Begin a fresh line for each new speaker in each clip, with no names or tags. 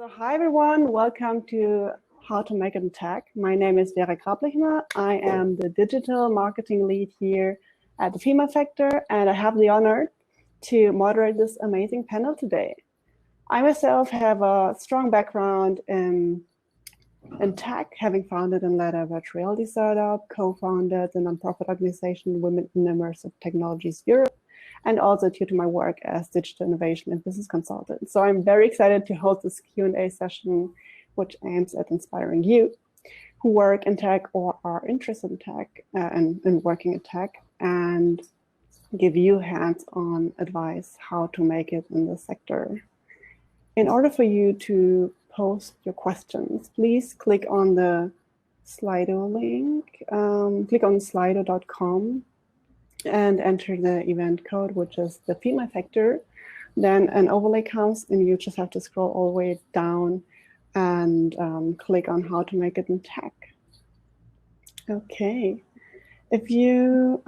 So hi everyone, welcome to How to Make It in Tech. My name is 𝗵𝗃𝗵𝗃𝗶. I am the digital marketing lead here at the Female Factor, and I have the honor to moderate this amazing panel today. I myself have a strong background in tech, having founded and led a virtual reality startup, co-founded the nonprofit organization Women in Immersive Technologies Europe, and also due to my work as digital innovation and business consultant. So I'm very excited to host this Q&A session, which aims at inspiring you who work in tech or are interested in tech and working in tech, and give you hands-on advice how to make it in the sector. In order for you to post your questions, please click on the Slido link, click on slido.com and enter the event code, which is the Female Factor. Then an overlay comes and you just have to scroll all the way down and click on how to make it in tech. Okay, if you,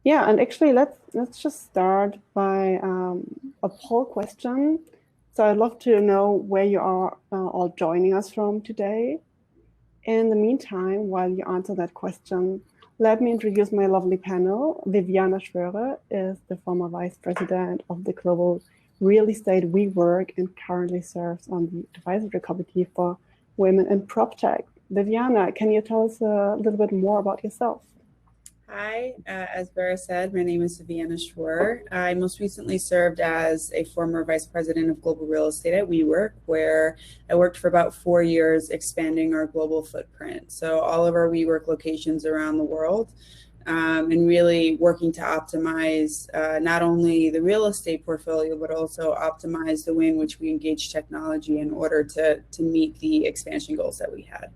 yeah, and actually let's just start by a poll question. So I'd love to know where you are all joining us from today. In the meantime, while you answer that question, let me introduce my lovely panel. Viviana Schwöre is the former vice president of the global real estate WeWork and currently serves on the advisory committee for women in prop tech. Viviana, can you tell us a little bit more about yourself?
Hi, as Vera said, my name is Viviana Schwöre. I most recently served as a former vice president of global real estate at WeWork, where I worked for about 4 years expanding our global footprint. So all of our WeWork locations around the world, and really working to optimize not only the real estate portfolio, but also optimize the way in which we engage technology in order to meet the expansion goals that we had.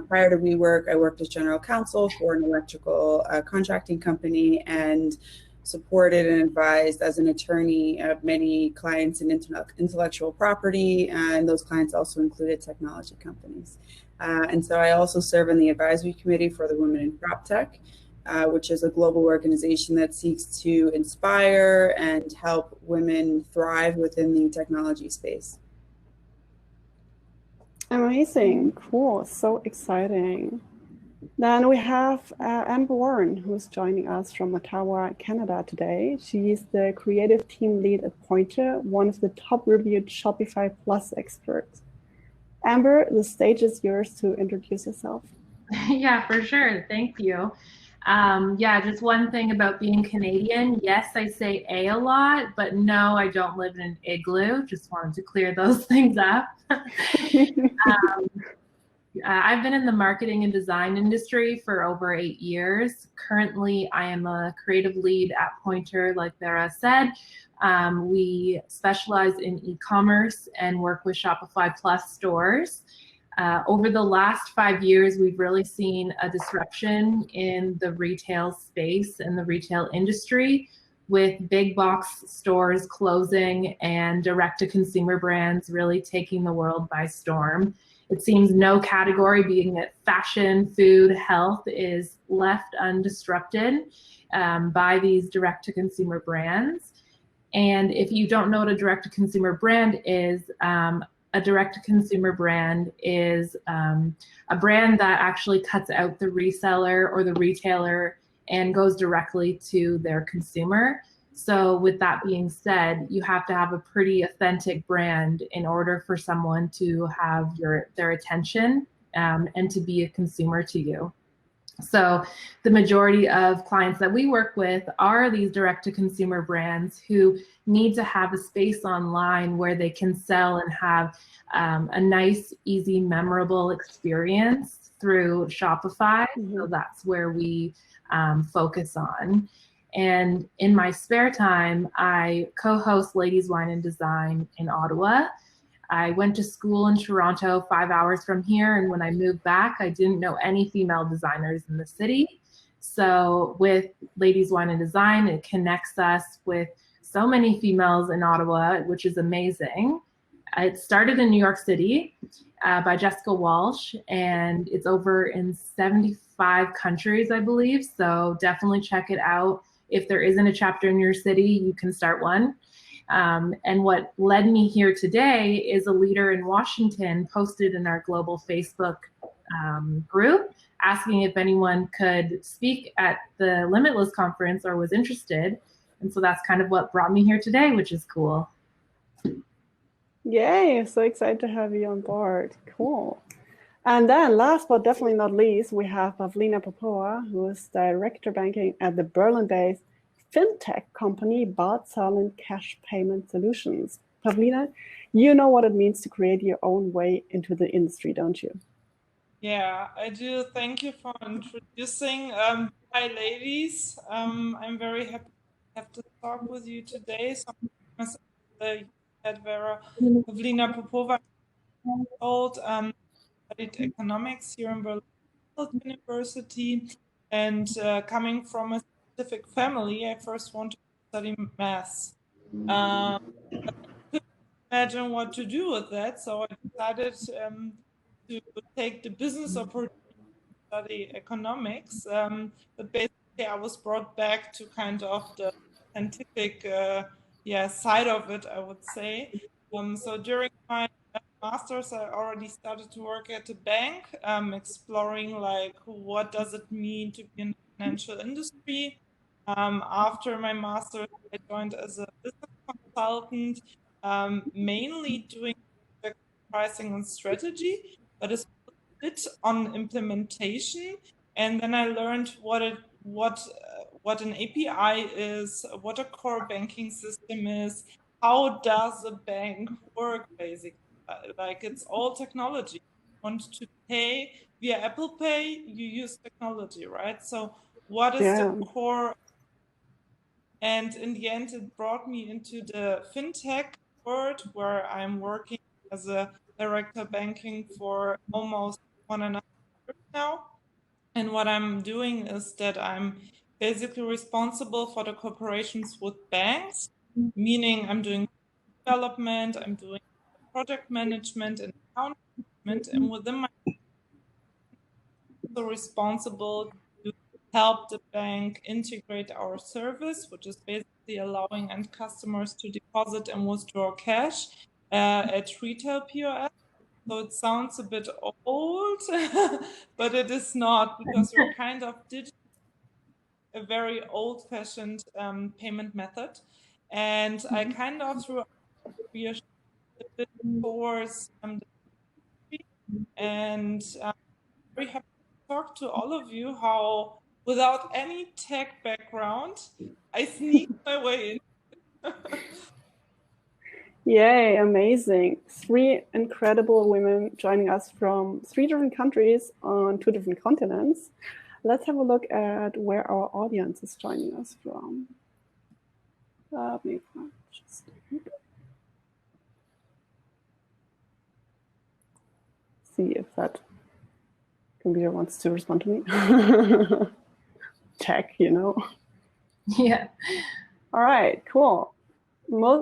Prior to WeWork, I worked as general counsel for an electrical contracting company and supported and advised as an attorney of many clients in intellectual property, and those clients also included technology companies. And so I also serve on the advisory committee for the Women in Prop Tech, which is a global organization that seeks to inspire and help women thrive within the technology space.
Amazing, cool, so exciting. Then we have Amber Warren, who's joining us from Ottawa, Canada today. She's the creative team lead at 𝗺𝗺𝗏, one of the top reviewed Shopify Plus experts. Amber, the stage is yours to introduce yourself.
Yeah, for sure, thank you. Yeah, just one thing about being Canadian. Yes, I say a lot, but no, I don't live in an igloo. Just wanted to clear those things up. I've been in the marketing and design industry for over 8 years. Currently, I am a creative lead at 𝗺𝗺𝗏, like Vera said. We specialize in e-commerce and work with Shopify Plus stores. Over the last 5 years, we've really seen a disruption in the retail space and the retail industry, with big box stores closing and direct-to-consumer brands really taking the world by storm. It seems no category, being it fashion, food, health, is left undisrupted by these direct-to-consumer brands. And if you don't know what a direct-to-consumer brand is, a direct-to-consumer brand is a brand that actually cuts out the reseller or the retailer and goes directly to their consumer. So with that being said, you have to have a pretty authentic brand in order for someone to have their attention and to be a consumer to you. So the majority of clients that we work with are these direct-to-consumer brands who need to have a space online where they can sell and have a nice, easy, memorable experience through Shopify. So that's where we focus on. And in my spare time, I co-host Ladies Wine and Design in Ottawa. I went to school in Toronto, 5 hours from here, and when I moved back, I didn't know any female designers in the city. So with Ladies Wine and Design, it connects us with so many females in Ottawa, which is amazing. It started in New York City by Jessica Walsh, and it's over in 75 countries, I believe. So definitely check it out. If there isn't a chapter in your city, you can start one. And what led me here today is a leader in Washington posted in our global Facebook group asking if anyone could speak at the Limitless conference or was interested. And so that's kind of what brought me here today, which is cool.
Yay, so excited to have you on board. Cool. And then last but definitely not least, we have 𝗵𝗃𝗵𝗃𝗶𝗃, who is Director Banking at the Berlin-based fintech company 𝗵𝘃𝗃𝗃𝗃 Cash Payment Solutions. Pavlina, you know what it means to create your own way into the industry, don't you?
Yeah, I do. Thank you for introducing. Hi, ladies. I'm very happy to have to talk with you today. So, 𝗵𝗃𝗵𝗃𝗃𝗃 studied economics here in Berlin University, and coming from a scientific family, I first wanted to study math. I couldn't imagine what to do with that, so I decided to take the business opportunity to study economics. But basically, I was brought back to kind of the scientific side of it, I would say. So during my master's, I already started to work at a bank, exploring like what does it mean to be in the financial industry. After my master's, I joined as a business consultant, mainly doing pricing and strategy, but it's a bit on implementation. And then I learned what an API is, what a core banking system is, how does a bank work, basically. Like it's all technology. You want to pay via Apple Pay, you use technology, right? So what is the core? And in the end, it brought me into the fintech world, where I'm working as a director banking for almost 1.5 years now. And what I'm doing is that I'm basically responsible for the cooperations with banks, meaning I'm doing development, I'm doing project management and account management, and within my also responsible to help the bank integrate our service, which is basically allowing end customers to deposit and withdraw cash at retail POS. So it sounds a bit old, but it is not, because we're kind of a very old-fashioned payment method. And I kind of through a bit towards and I'm very happy to talk to all of you how without any tech background I sneaked my way in.
Yay, amazing. 3 incredible women joining us from 3 different countries on 2 different continents. Let's have a look at where our audience is joining us from. See if that computer wants to respond to me. Tech, you know.
Yeah.
All right, cool.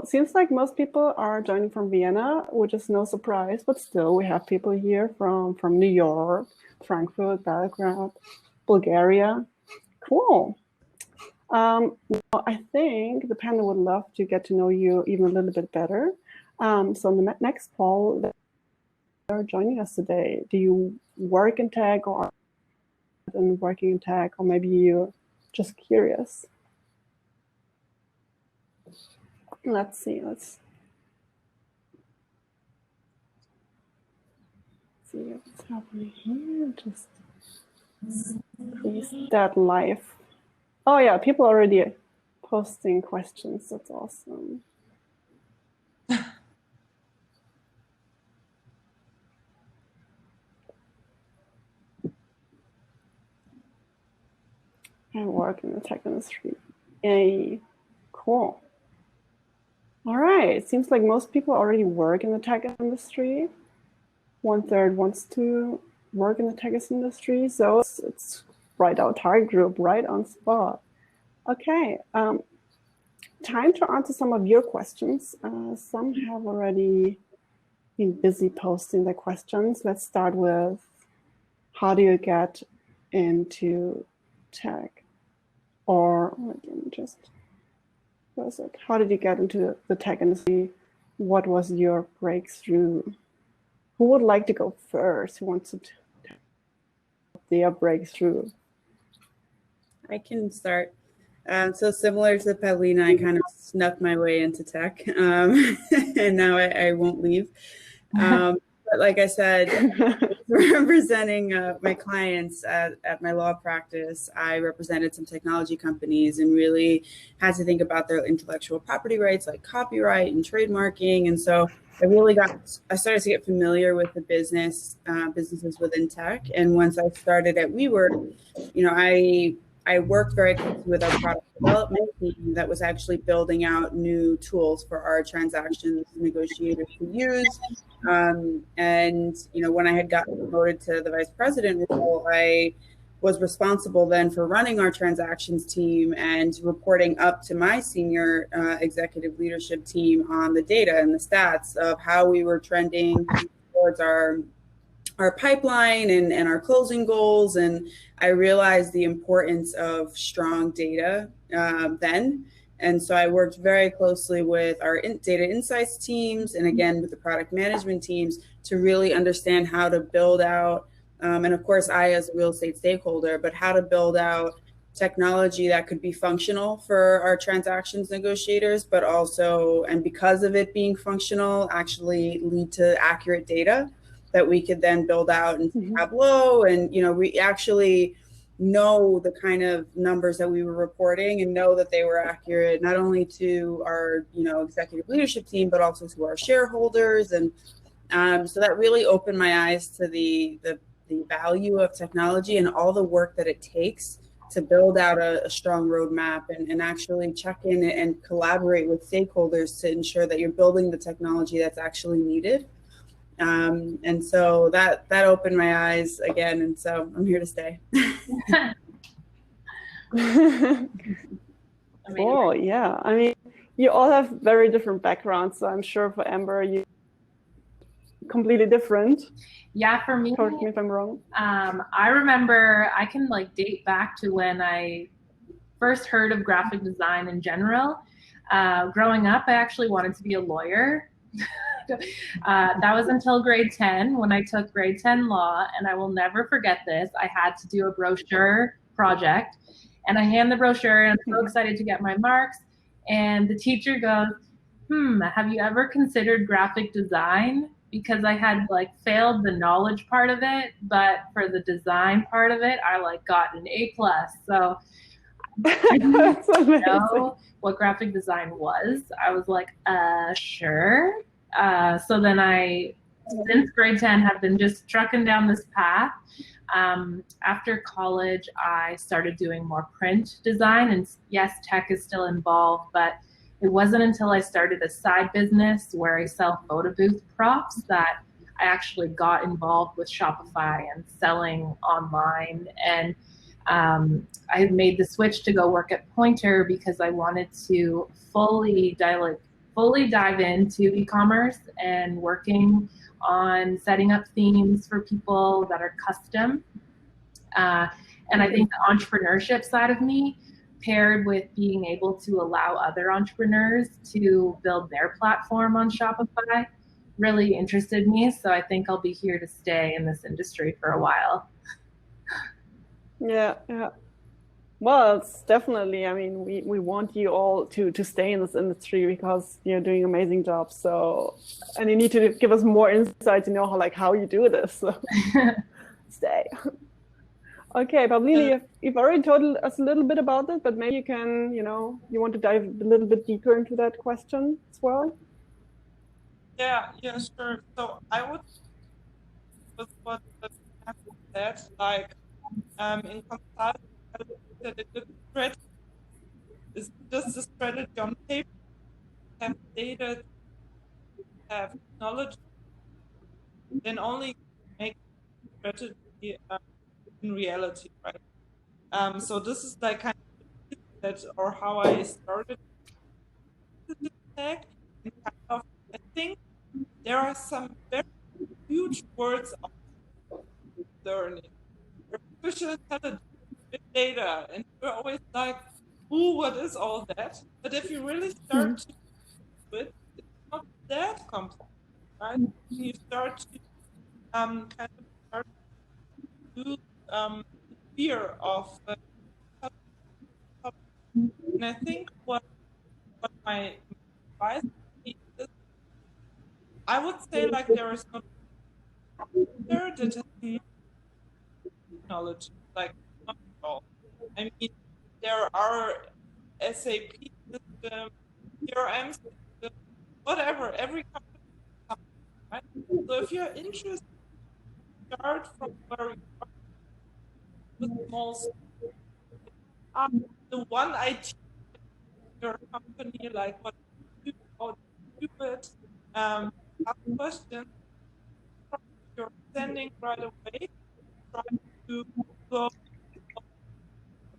Seems like most people are joining from Vienna, which is no surprise, but still we have people here from New York, Frankfurt, Belgrade, Bulgaria. Cool. Well, I think the panel would love to get to know you even a little bit better. So in the next poll, are joining us today. Do you work in tech or working in tech, or maybe you're just curious? Let's see. Let's see what's happening here. Just increase that live. Oh yeah, people are already posting questions. That's awesome. I work in the tech industry. Yay, cool. All right, it seems like most people already work in the tech industry. 1/3 wants to work in the tech industry, so it's right our target group, right on spot. Okay, time to answer some of your questions. Some have already been busy posting their questions. Let's start with, how do you get into tech? Or let me just How did you get into the tech industry? What was your breakthrough? Who would like to go first? Who wants to tell their breakthrough?
I can start. So similar to Paulina, I kind of snuck my way into tech, and now I won't leave. But like I said, representing my clients at my law practice, I represented some technology companies and really had to think about their intellectual property rights like copyright and trademarking. And so I started to get familiar with the businesses within tech. And once I started at WeWork, I worked very closely with our product development team that was actually building out new tools for our transactions negotiators to use. And when I had gotten promoted to the vice president role, I was responsible then for running our transactions team and reporting up to my senior executive leadership team on the data and the stats of how we were trending towards our pipeline and our closing goals. And I realized the importance of strong data then. And so I worked very closely with our data insights teams and again with the product management teams to really understand how to build out, and of course I as a real estate stakeholder, but how to build out technology that could be functional for our transactions negotiators, but also, and because of it being functional, actually lead to accurate data that we could then build out into Tableau. And, we actually know the kind of numbers that we were reporting and know that they were accurate, not only to our, executive leadership team, but also to our shareholders. And so that really opened my eyes to the value of technology and all the work that it takes to build out a strong roadmap and actually check in and collaborate with stakeholders to ensure that you're building the technology that's actually needed. And so that opened my eyes again, and so I'm here to stay.
Oh yeah, I mean, you all have very different backgrounds, so I'm sure for Amber, you completely different.
Yeah, for me,
correct me if I'm wrong.
I remember I can date back to when I first heard of graphic design in general. Growing up, I actually wanted to be a lawyer. That was until grade 10 when I took grade 10 law, and I will never forget this. I had to do a brochure project, and I hand the brochure and I'm so excited to get my marks, and the teacher goes, have you ever considered graphic design? Because I had failed the knowledge part of it, but for the design part of it, I got an A+. So I didn't know what graphic design was. I was like, sure. So then since grade 10, have been just trucking down this path. After college, I started doing more print design, and yes, tech is still involved, but it wasn't until I started a side business where I sell photo booth props that I actually got involved with Shopify and selling online. And I had made the switch to go work at Pointer because I wanted to fully dive into e-commerce and working on setting up themes for people that are custom. And I think the entrepreneurship side of me, paired with being able to allow other entrepreneurs to build their platform on Shopify, really interested me. So I think I'll be here to stay in this industry for a while.
Yeah. Well, it's definitely, I mean, we want you all to stay in this industry because you're doing amazing jobs. So, and you need to give us more insight to know how you do this. So stay. Okay, Paulina, you've already told us a little bit about it, but maybe you can, you want to dive a little bit deeper into that question as well?
Yeah, sure. So I would, with what said, in consulting, that a good strategy is just a strategy on paper, have data, have knowledge, then only make strategy in reality, right? So this is kind of that, or how I started the tech, and I think there are some very huge words of learning, artificial intelligence, big data, and we're always ooh, what is all that? But if you really start to do it, it's not that complex, right? You start to kind of start to lose fear of and I think what my advice is, I would say like there is no there that has no knowledge, like not at all. I mean, there are SAP systems, CRM systems, whatever, every company, right? So if you're interested, start from where you are with small steps. The one IT your company, like what you do, how to do it, ask questions, you're sending right away, try to go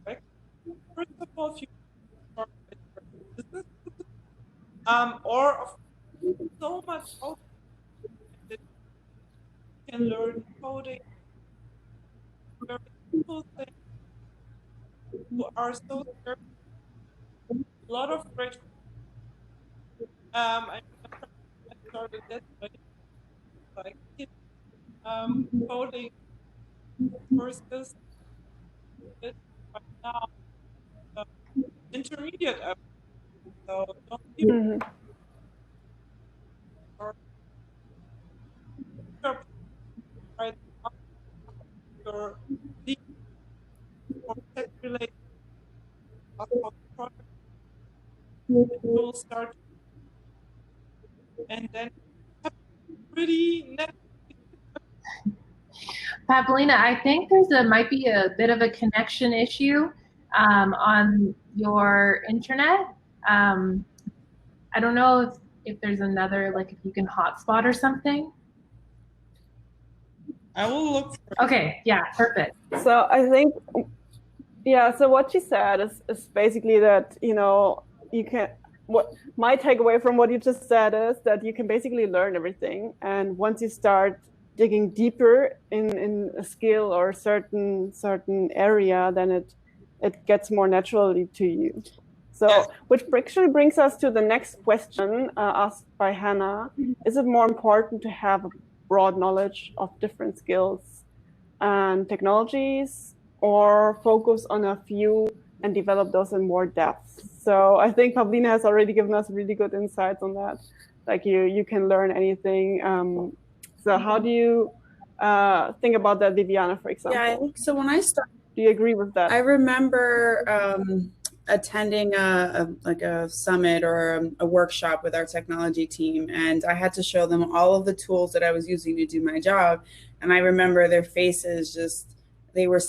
correct. First of all, if you start with your business, or of so much out that you can learn coding, very simple things. You are so scared. A lot of great. I started that way, like coding courses. Right now, intermediate. So don't give or right your lead or tech related product. You will start, and then pretty net.
Pavlina, I think might be a bit of a connection issue on your internet. I don't know if there's another, like if you can hotspot or something.
I will look for
Okay, yeah, perfect.
So I think, yeah, so what she said is basically that, you know, you can, what my takeaway from what you just said is that you can basically learn everything. And once you start digging deeper in a skill or a certain area, then it gets more naturally to you. So, which actually brings us to the next question asked by Hannah. Is it more important to have a broad knowledge of different skills and technologies, or focus on a few and develop those in more depth? So I think Pavlina has already given us really good insights on that. Like you can learn anything. So how do you think about that, Viviana, for example?
Yeah, I think so. When I started,
do you agree with that?
I remember attending a summit or a workshop with our technology team, and I had to show them all of the tools that I was using to do my job. And I remember their faces just, they were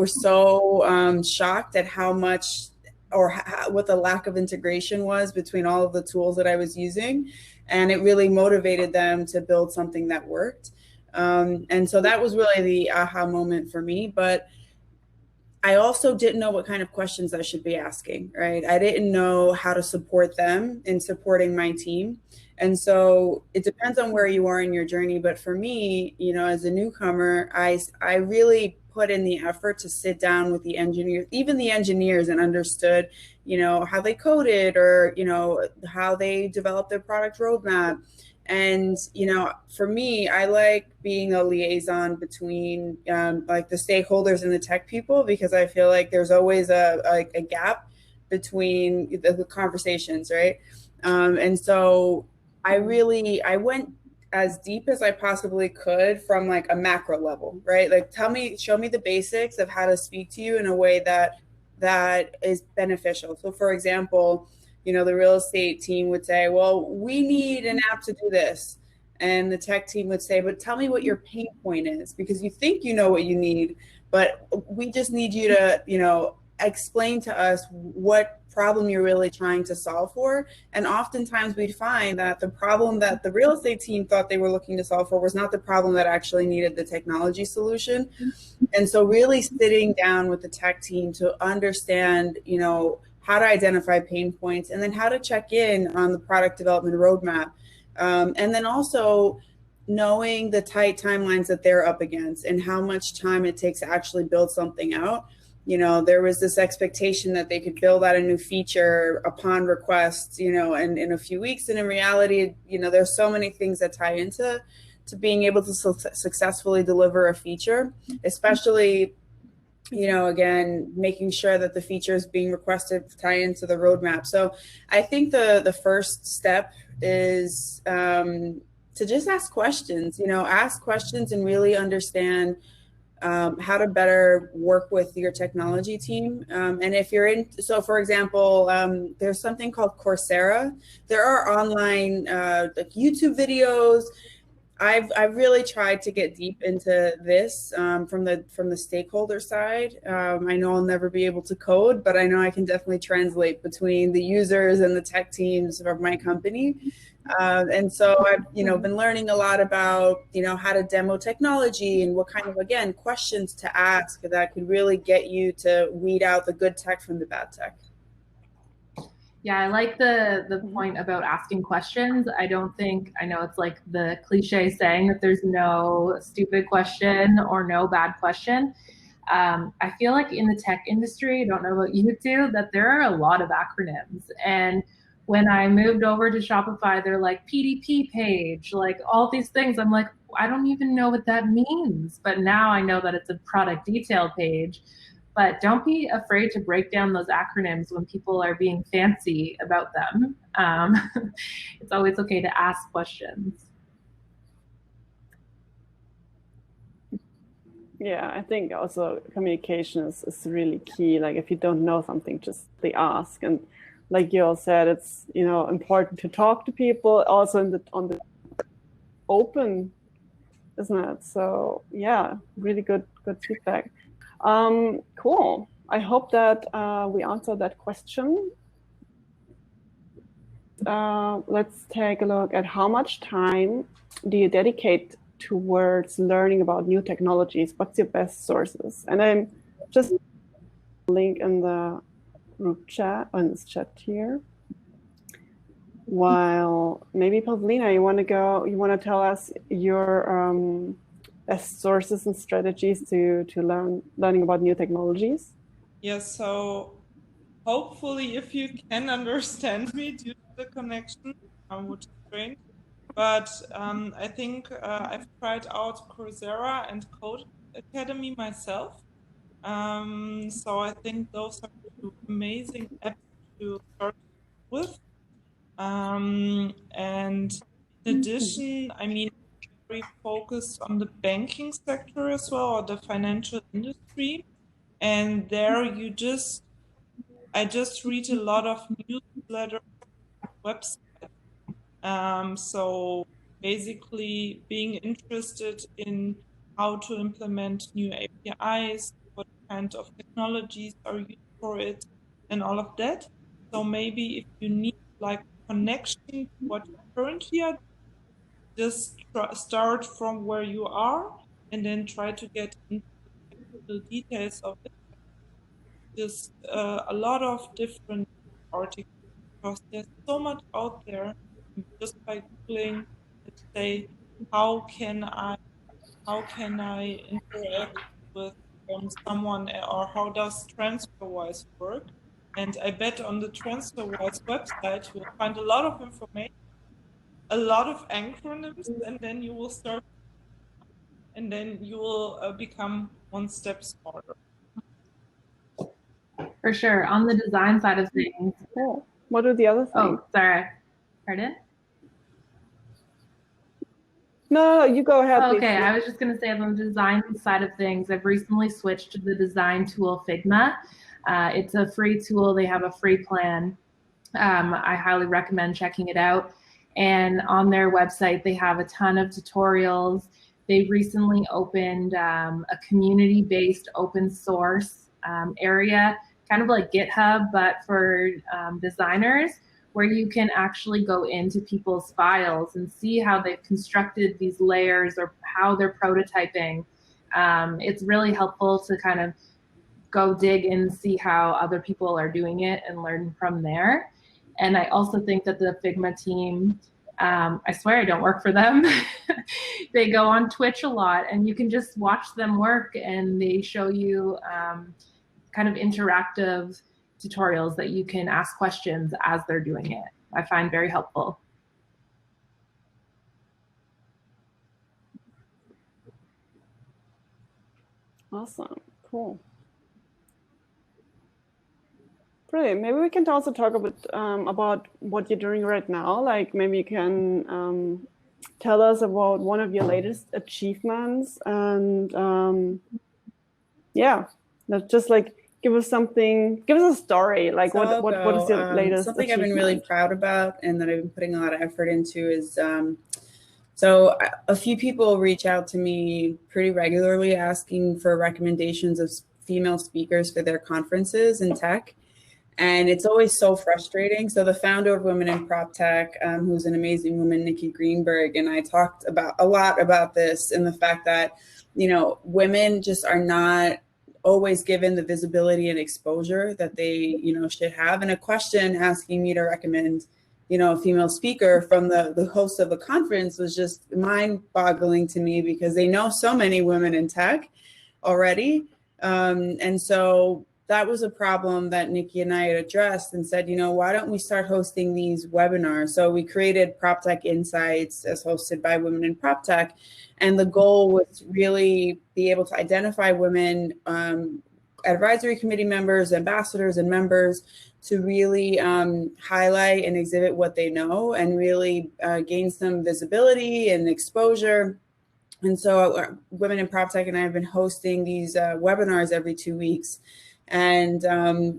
so shocked at how much or what the lack of integration was between all of the tools that I was using. And it really motivated them to build something that worked. And so that was really the aha moment for me. But I also didn't know what kind of questions I should be asking, right? I didn't know how to support them in supporting my team. And so it depends on where you are in your journey. But for me, you know, as a newcomer, I really put in the effort to sit down with the engineers, even the engineers, and understood, you know, how they coded, or, you know, how they developed their product roadmap. And, you know, for me, I like being a liaison between like the stakeholders and the tech people, because I feel like there's always a gap between the conversations, right? And so I went as deep as I possibly could from like a macro level, right? Like show me the basics of how to speak to you in a way that is beneficial. So for example, you know, the real estate team would say, well, we need an app to do this. And the tech team would say, but tell me what your pain point is, because you think you know what you need, but we just need you to, you know, explain to us what problem you're really trying to solve for. And oftentimes we'd find that the problem that the real estate team thought they were looking to solve for was not the problem that actually needed the technology solution. And so really sitting down with the tech team to understand, you know, how to identify pain points, and then how to check in on the product development roadmap. And then also knowing the tight timelines that they're up against and how much time it takes to actually build something out. you know, there was this expectation that they could build out a new feature upon request, you know, and in a few weeks. And in reality, you know, there's so many things that tie into being able to successfully deliver a feature, especially, you know, again, making sure that the features being requested tie into the roadmap. So I think the first step is to just ask questions, you know, ask questions and really understand how to better work with your technology team. And if you're in, so for example, there's something called Coursera. There are online like YouTube videos. I've really tried to get deep into this from the stakeholder side. I know I'll never be able to code, but I know I can definitely translate between the users and the tech teams of my company. And so I've, you know, been learning a lot about, you know, how to demo technology and what kind of, again, questions to ask that could really get you to weed out the good tech from the bad tech.
Yeah, I like the point about asking questions. I don't think, I know it's like the cliche saying that there's no stupid question or no bad question. I feel like in the tech industry, I don't know about you two, that there are a lot of acronyms. And when I moved over to Shopify, they're like PDP page, like all these things. I'm like, I don't even know what that means. But now I know that it's a product detail page. But don't be afraid to break down those acronyms when people are being fancy about them. It's always okay to ask questions.
Yeah, I think also communication is really key. Like if you don't know something, just ask. And like you all said, it's, you know, important to talk to people also on the open, isn't it? So yeah, really good feedback. Cool. I hope that we answered that question. Let's take a look at how much time do you dedicate towards learning about new technologies? What's your best sources? And I'm just link in the group chat, on this chat here. While maybe Pavlina, you want to tell us your best sources and strategies to learning about new technologies?
Yes, so hopefully if you can understand me due to the connection, which is strange. But I think I've tried out Coursera and Code Academy myself. So I think those are two amazing apps to start with. And in addition, I mean, very focused on the banking sector as well, or the financial industry. And there I just read a lot of newsletters, websites. So basically being interested in how to implement new APIs, what kind of technologies are used for it, and all of that. So maybe if you need like connection to what you currently are, just start from where you are and then try to get into the technical details of it. Just a lot of different articles, because there's so much out there. Just by Googling, let's say, how can I interact with someone, or how does TransferWise work? And I bet on the TransferWise website you'll find a lot of information, a lot of acronyms, and then you will start, and then you will become one step smarter.
For sure. On the design side of things.
Cool. What are the other things?
Oh, sorry. Pardon?
No, you go ahead.
Okay,
please.
I was just going to say on the design side of things, I've recently switched to the design tool Figma. It's a free tool. They have a free plan. I highly recommend checking it out. And on their website, they have a ton of tutorials. They recently opened a community-based open source area, kind of like GitHub, but for designers, where you can actually go into people's files and see how they've constructed these layers or how they're prototyping. It's really helpful to kind of go dig and see how other people are doing it and learn from there. And I also think that the Figma team, I swear I don't work for them. They go on Twitch a lot and you can just watch them work, and they show you kind of interactive tutorials that you can ask questions as they're doing it. I find very helpful.
Awesome, cool. Brilliant. Maybe we can also talk a bit about what you're doing right now. Like maybe you can tell us about one of your latest achievements, and yeah, let's just like give us something, give us a story. Like
So
what is your latest
something
achievement?
I've been really proud about and that I've been putting a lot of effort into is so a few people reach out to me pretty regularly asking for recommendations of female speakers for their conferences in tech. And it's always so frustrating. So the founder of Women in Prop Tech, who's an amazing woman, Nikki Greenberg, and I talked a lot about this and the fact that, you know, women just are not always given the visibility and exposure that they, you know, should have. And a question asking me to recommend, you know, a female speaker from the host of the conference was just mind-boggling to me because they know so many women in tech already. And so that was a problem that Nikki and I had addressed and said, you know, why don't we start hosting these webinars? So we created Prop Tech Insights as hosted by Women in Prop Tech. And the goal was to really be able to identify women, advisory committee members, ambassadors, and members to really highlight and exhibit what they know and really gain some visibility and exposure. And so Women in Prop Tech and I have been hosting these webinars every 2 weeks. And,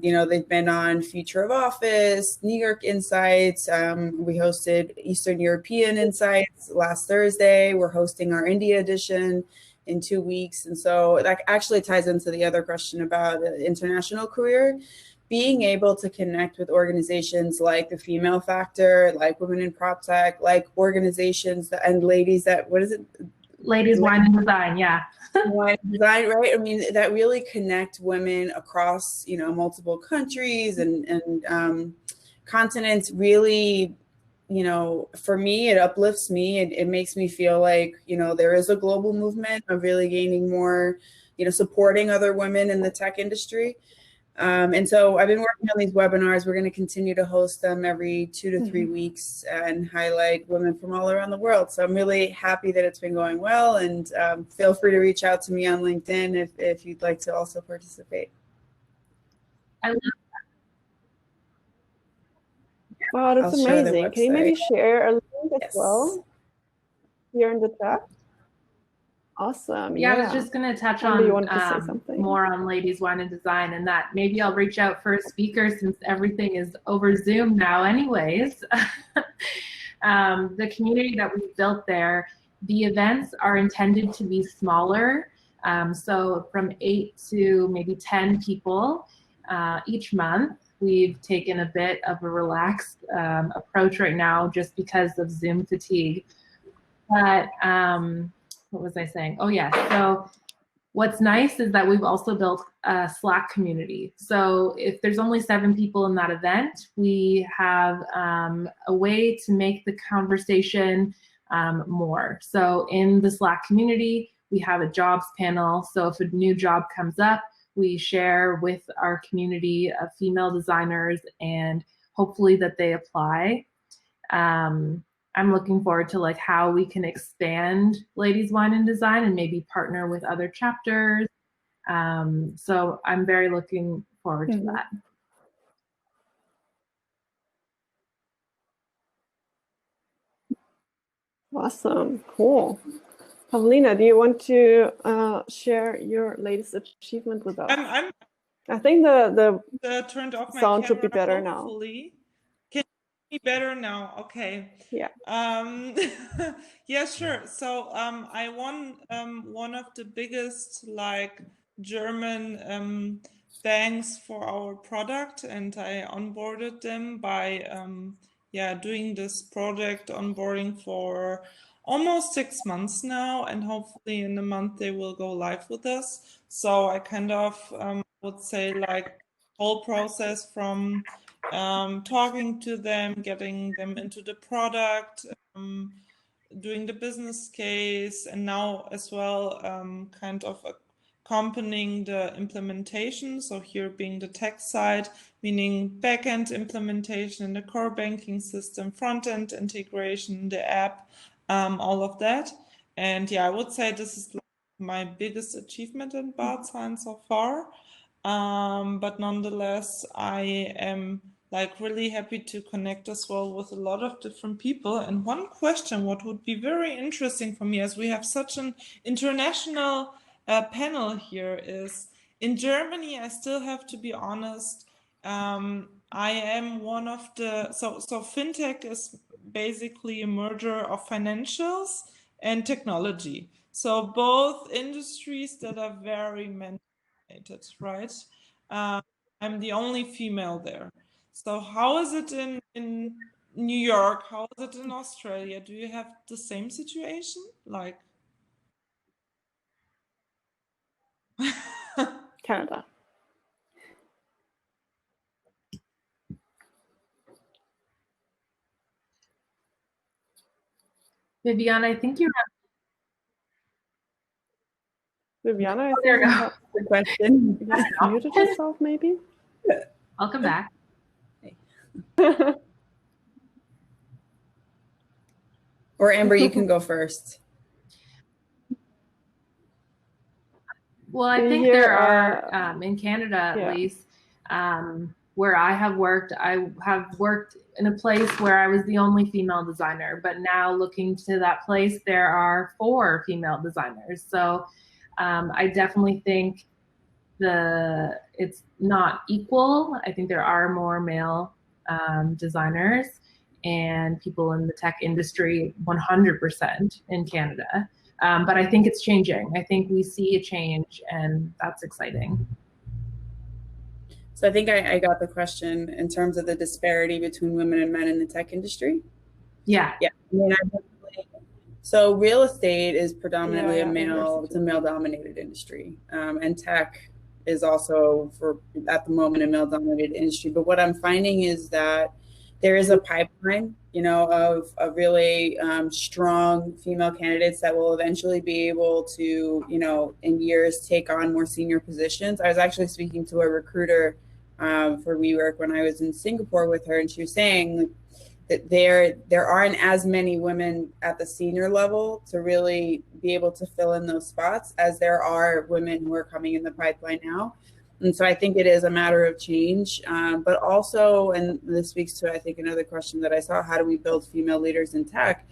you know, they've been on Future of Office, New York Insights. We hosted Eastern European Insights last Thursday. We're hosting our India edition in 2 weeks. And so that actually ties into the other question about international career. Being able to connect with organizations like the Female Factor, like Women in Prop Tech, like organizations that, and ladies that, what is it?
Ladies Wine and Design, yeah.
Wine and Design, right? I mean, that really connect women across, you know, multiple countries and continents. Really, you know, for me, it uplifts me. It makes me feel like, you know, there is a global movement of really gaining more, you know, supporting other women in the tech industry. And so I've been working on these webinars. We're going to continue to host them every 2 to 3 weeks and highlight women from all around the world. So I'm really happy that it's been going well. And feel free to reach out to me on LinkedIn if you'd like to also participate.
I love
that. Wow, that's amazing. Can you maybe share a link as well here in the chat? Awesome.
Yeah, I was just going to touch on more on Ladies Wine and Design, and that maybe I'll reach out for a speaker since everything is over Zoom now anyways. The community that we've built there, the events are intended to be smaller. So from 8 to maybe 10 people each month. We've taken a bit of a relaxed approach right now just because of Zoom fatigue. But what was I saying? Oh yeah, so what's nice is that we've also built a Slack community. So if there's only 7 people in that event, we have a way to make the conversation more. So in the Slack community, we have a jobs panel. So if a new job comes up, we share with our community of female designers and hopefully that they apply. I'm looking forward to like how we can expand Ladies Wine and Design and maybe partner with other chapters. So I'm very looking forward to that.
Awesome, cool. Pavlina, do you want to share your latest achievement with us? I think the
turned off my
sound should be
camera,
better now.
hopefully. Can you be better now? Okay.
Yeah.
Yeah, sure. So I won one of the biggest like German banks for our product, and I onboarded them by doing this project onboarding for almost 6 months now, and hopefully in a month they will go live with us. So I kind of would say like whole process from talking to them, getting them into the product, doing the business case, and now as well kind of accompanying the implementation. So here being the tech side, meaning backend implementation in the core banking system, front-end integration, the app, all of that. And yeah, I would say this is my biggest achievement in 𝗺𝗪 so far. But nonetheless, I am like really happy to connect as well with a lot of different people. And one question, what would be very interesting for me, as we have such an international panel here, is in Germany, I still have to be honest, I am one of the, so fintech is basically a merger of financials and technology. So both industries that are very man-dominated, right? I'm the only female there. So how is it in New York? How is it in Australia? Do you have the same situation? Like
Canada.
Viviana, I think you're
Viviana, I
there
think
you
you
go.
have
Good question.
just muted yourself, maybe?
Welcome back.
Or Amber, you can go first.
Well, I
We
think
hear,
there are, in Canada at
yeah.
least, where I have worked in a place where I was the only female designer, but now looking to that place, there are 4 female designers. So I definitely think it's not equal. I think there are more male designers and people in the tech industry 100% in Canada. But I think it's changing. I think we see a change, and that's exciting.
So I think I got the question in terms of the disparity between women and men in the tech industry.
Yeah.
Yeah. I mean, so real estate is predominantly
Diversity.
it's a male-dominated industry, and tech is also at the moment a male-dominated industry. But what I'm finding is that there is a pipeline, of really strong female candidates that will eventually be able to, in years take on more senior positions. I was actually speaking to a recruiter for WeWork when I was in Singapore with her, and she was saying that there aren't as many women at the senior level to really be able to fill in those spots as there are women who are coming in the pipeline now. And so I think it is a matter of change, but also, and this speaks to, I think, another question that I saw, how do we build female leaders in tech?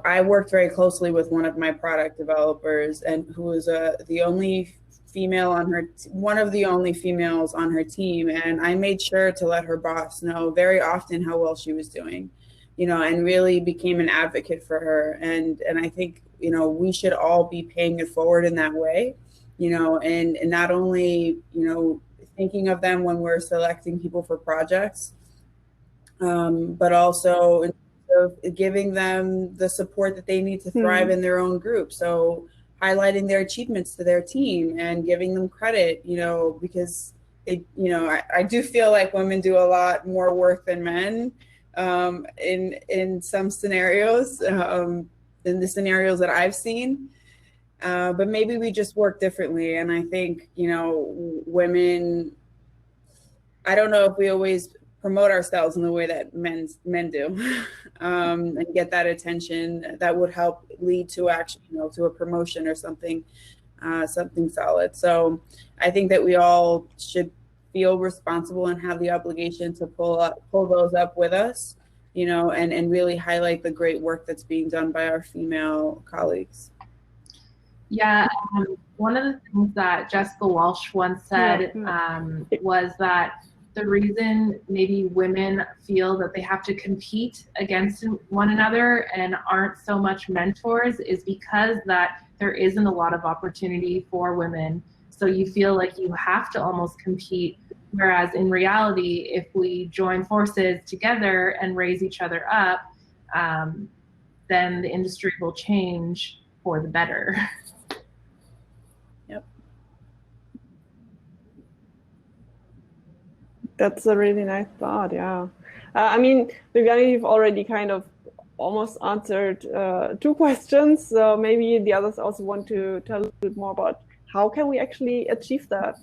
I worked very closely with one of my product developers, and who was the only female on one of the only females on her team. And I made sure to let her boss know very often how well she was doing, and really became an advocate for her. And I think, we should all be paying it forward in that way. And not only, thinking of them when we're selecting people for projects, but also in terms of giving them the support that they need to thrive in their own group. So highlighting their achievements to their team and giving them credit, because I do feel like women do a lot more work than men in some scenarios, in the scenarios that I've seen. But maybe we just work differently. And I think, women, I don't know if we always promote ourselves in the way that men do, and get that attention that would help lead to actually, to a promotion or something solid. So I think that we all should feel responsible and have the obligation to pull those up with us, and really highlight the great work that's being done by our female colleagues.
Yeah, one of the things that Jessica Walsh once said was that the reason maybe women feel that they have to compete against one another and aren't so much mentors is because that there isn't a lot of opportunity for women. So you feel like you have to almost compete, whereas in reality, if we join forces together and raise each other up, then the industry will change for the better.
That's a really nice thought, yeah. I mean, Viviana, you've already kind of almost answered 2 questions. So maybe the others also want to tell a little bit more about how can we actually achieve that?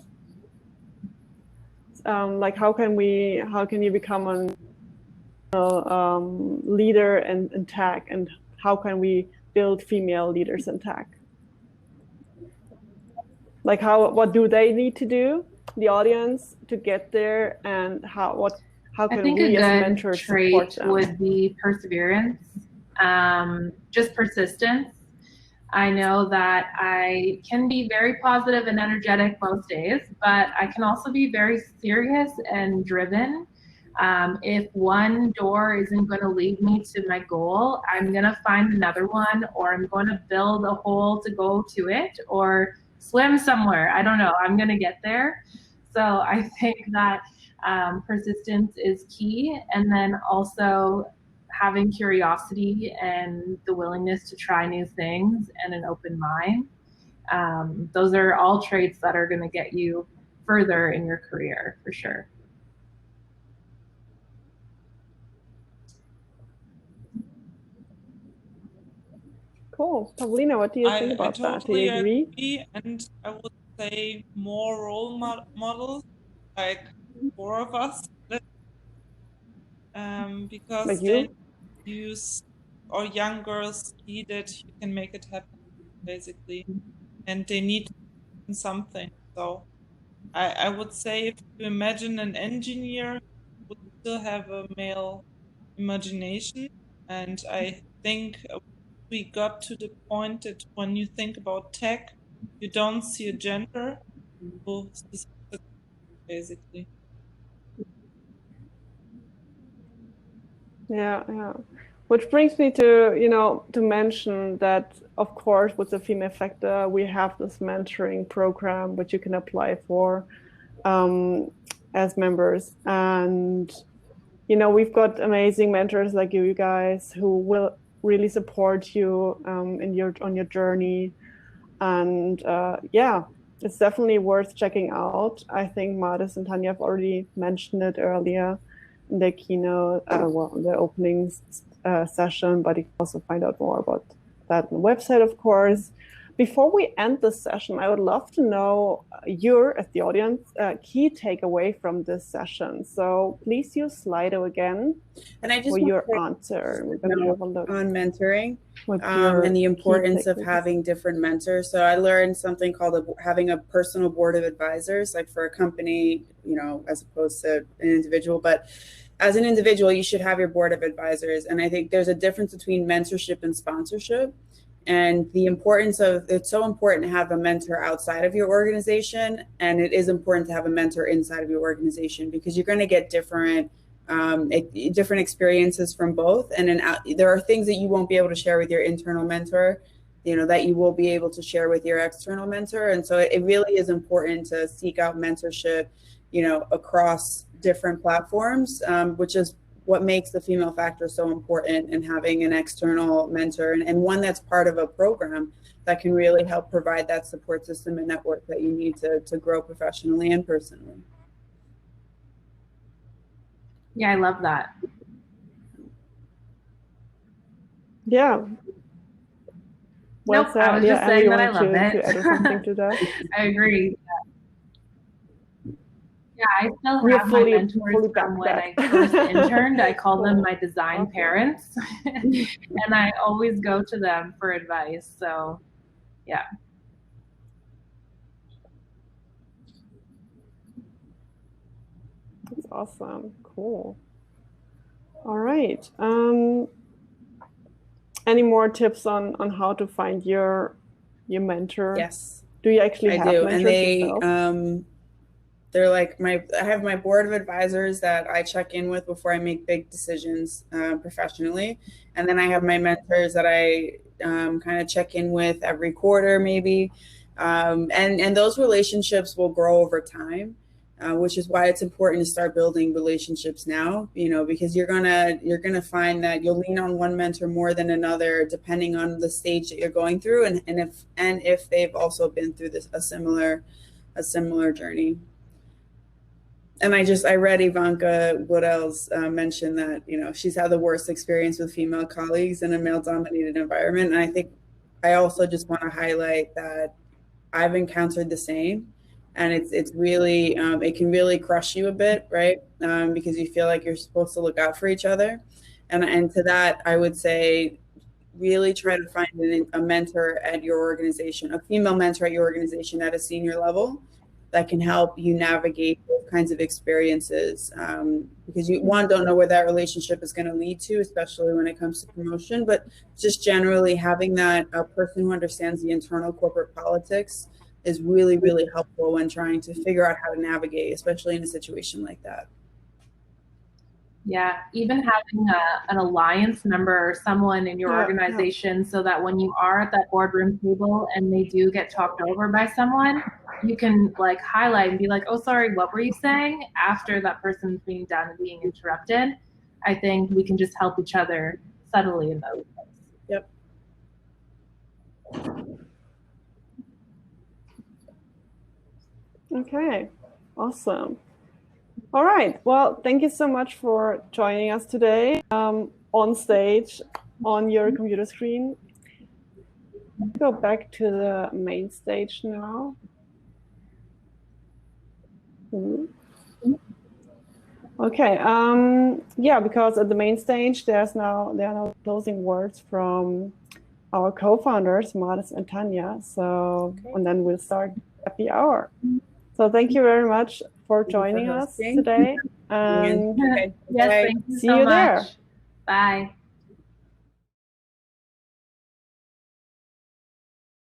Like how can you become a leader in tech, and how can we build female leaders in tech? Like what do they need to do, the audience, to get there, and how can we as mentors support them?
Would be perseverance, just persistence. I know that I can be very positive and energetic most days, but I can also be very serious and driven. If one door isn't going to lead me to my goal, I'm going to find another one, or I'm going to build a hole to go to it, or swim somewhere. I don't know. I'm going to get there. So I think that persistence is key. And then also having curiosity and the willingness to try new things and an open mind. Those are all traits that are going to get you further in your career, for sure.
Cool. Pavlina, what do you think about that? Do you agree?
And I would say more role models, like 4 of us, because
like
then use or young girls see that you can make it happen, basically, and they need something. So I would say, if you imagine an engineer would still have a male imagination, and I think we got to the point that when you think about tech, you don't see a gender, basically.
Yeah. Which brings me to, to mention that, of course, with the Female Factor, we have this mentoring program which you can apply for as members. And, we've got amazing mentors like you guys who will really support you on your journey. And yeah, it's definitely worth checking out. I think Maris and Tanya have already mentioned it earlier in the keynote, the opening session, but you can also find out more about that on the website, of course. Before we end this session, I would love to know your, as the audience, key takeaway from this session. So please use Slido again
and I just
for your answer. We're going to have a look
on mentoring and the importance of having different mentors. So I learned something called having a personal board of advisors, like for a company, as opposed to an individual. But as an individual, you should have your board of advisors. And I think there's a difference between mentorship and sponsorship. And the importance of, it's so important to have a mentor outside of your organization, and it is important to have a mentor inside of your organization, because you're going to get different experiences from both. And then there are things that you won't be able to share with your internal mentor, that you will be able to share with your external mentor. And so it really is important to seek out mentorship, across different platforms, which is what makes the Female Factor so important, and having an external mentor and one that's part of a program that can really help provide that support system and network that you need to grow professionally and personally.
Yeah, I love that.
Yeah.
Nope, I was just saying that I love it.
To add something to that?
I agree. Yeah, I still have my mentors from when I first interned. I call them my design parents, and I always go to them for advice. So, yeah.
That's awesome. Cool. All right. Any more tips on how to find your mentor?
Yes.
Do you actually have mentors?
And they they're like I have my board of advisors that I check in with before I make big decisions professionally. And then I have my mentors that I kind of check in with every quarter, maybe. And those relationships will grow over time, which is why it's important to start building relationships now, because you're gonna find that you'll lean on one mentor more than another, depending on the stage that you're going through, and if they've also been through a similar journey. And I read 𝗵𝘃𝗃𝗍𝗄𝐿's mention that, she's had the worst experience with female colleagues in a male-dominated environment. And I think I also just want to highlight that I've encountered the same. And it's really, it can really crush you a bit, right? Because you feel like you're supposed to look out for each other. And to that, I would say, really try to find a mentor at your organization, a female mentor at your organization at a senior level that can help you navigate those kinds of experiences, because you, one, don't know where that relationship is going to lead to, especially when it comes to promotion, but just generally having that person who understands the internal corporate politics is really, really helpful when trying to figure out how to navigate, especially in a situation like that.
Yeah, even having an alliance member or someone in your organization, so that when you are at that boardroom table and they do get talked over by someone, you can like highlight and be like, oh, sorry, what were you saying? After that person's being done and being interrupted. I think we can just help each other subtly in those ways.
Yep.
Okay, awesome. All right, well, thank you so much for joining us today on stage on your computer screen. Go back to the main stage now. Okay, yeah, because at the main stage there are now closing words from our co-founders, Maris and Tanya. So, and then we'll start happy hour. So thank you very much for joining us today. And
yes, thank you
see
so
you
much.
there.
Bye.